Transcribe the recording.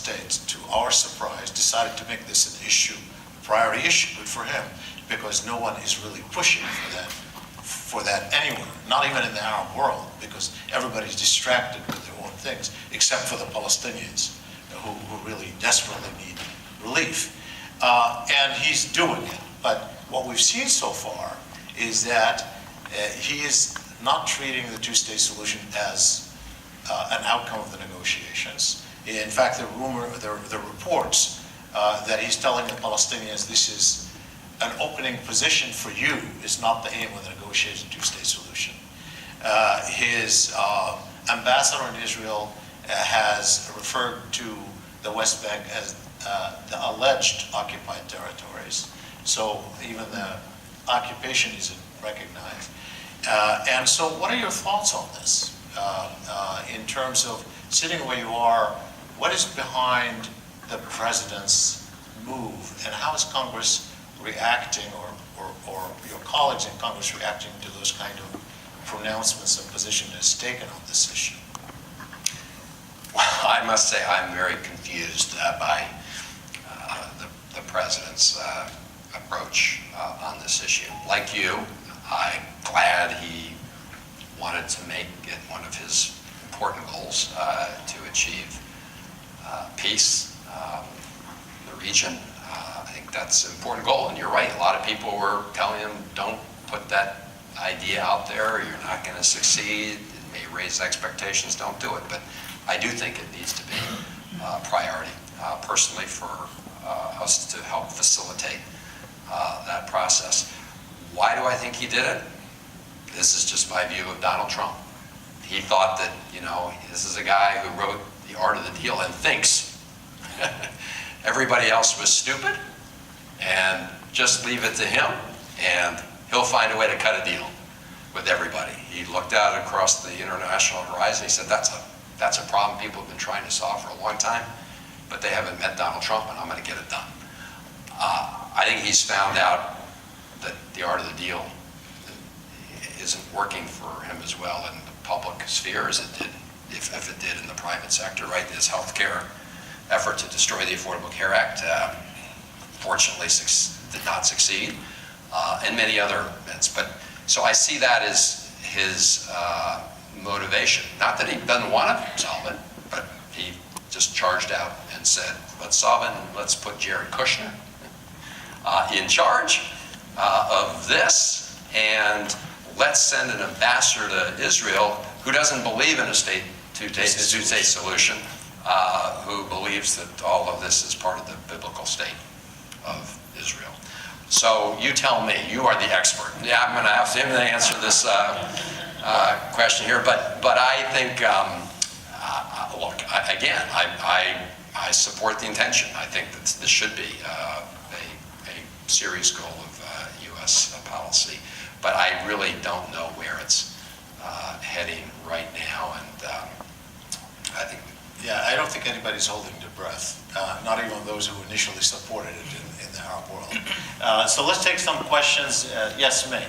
States, to our surprise, decided to make this an issue, a priority issue. Good for him, because no one is really pushing for that anywhere, not even in the Arab world, because everybody's distracted with their own things, except for the Palestinians, who really desperately need relief. And he's doing it. But what we've seen so far is that he is not treating the two-state solution as an outcome of the negotiations. In fact, the reports that he's telling the Palestinians this is an opening position for you is not the aim of the negotiated two-state solution. His ambassador in Israel has referred to the West Bank as the alleged occupied territories. So even the occupation isn't recognized. And so what are your thoughts on this? In terms of sitting where you are, what is behind the president's move, and how is Congress reacting, or your colleagues in Congress reacting to those kind of pronouncements and position is taken on this issue? Well, I must say I'm very confused by the president's approach on this issue. Like you, I'm glad he wanted to make it one of his important goals to achieve peace in the region. I think that's an important goal, and you're right. A lot of people were telling him, don't put that idea out there, you're not going to succeed, it may raise expectations, don't do it. But I do think it needs to be a priority, personally, for us to help facilitate that process. Why do I think he did it? This is just my view of Donald Trump. He thought that, this is a guy who wrote The Art of the Deal and thinks everybody else was stupid, and just leave it to him, and he'll find a way to cut a deal with everybody. He looked out across the international horizon. He said, that's a problem people have been trying to solve for a long time, but they haven't met Donald Trump, and I'm going to get it done. I think he's found out that the art of the deal isn't working for him as well in the public sphere as it did, if it did in the private sector, right? His healthcare effort to destroy the Affordable Care Act fortunately did not succeed, and many other events. But so I see that as his motivation. Not that he doesn't want to solve it, but he just charged out and said, let's solve it, and let's put Jared Kushner in charge of this, and let's send an ambassador to Israel who doesn't believe in a two-state solution, who believes that all of this is part of the biblical state of Israel. So you tell me, you are the expert. Yeah, I'm going to have him to answer this question here, but I think, look, again, I support the intention. I think that this should be a serious goal of U.S. policy, but I really don't know where it's heading right now, and I think. Yeah, I don't think anybody's holding their breath, not even those who initially supported it in the Arab world. So let's take some questions. Yes, May.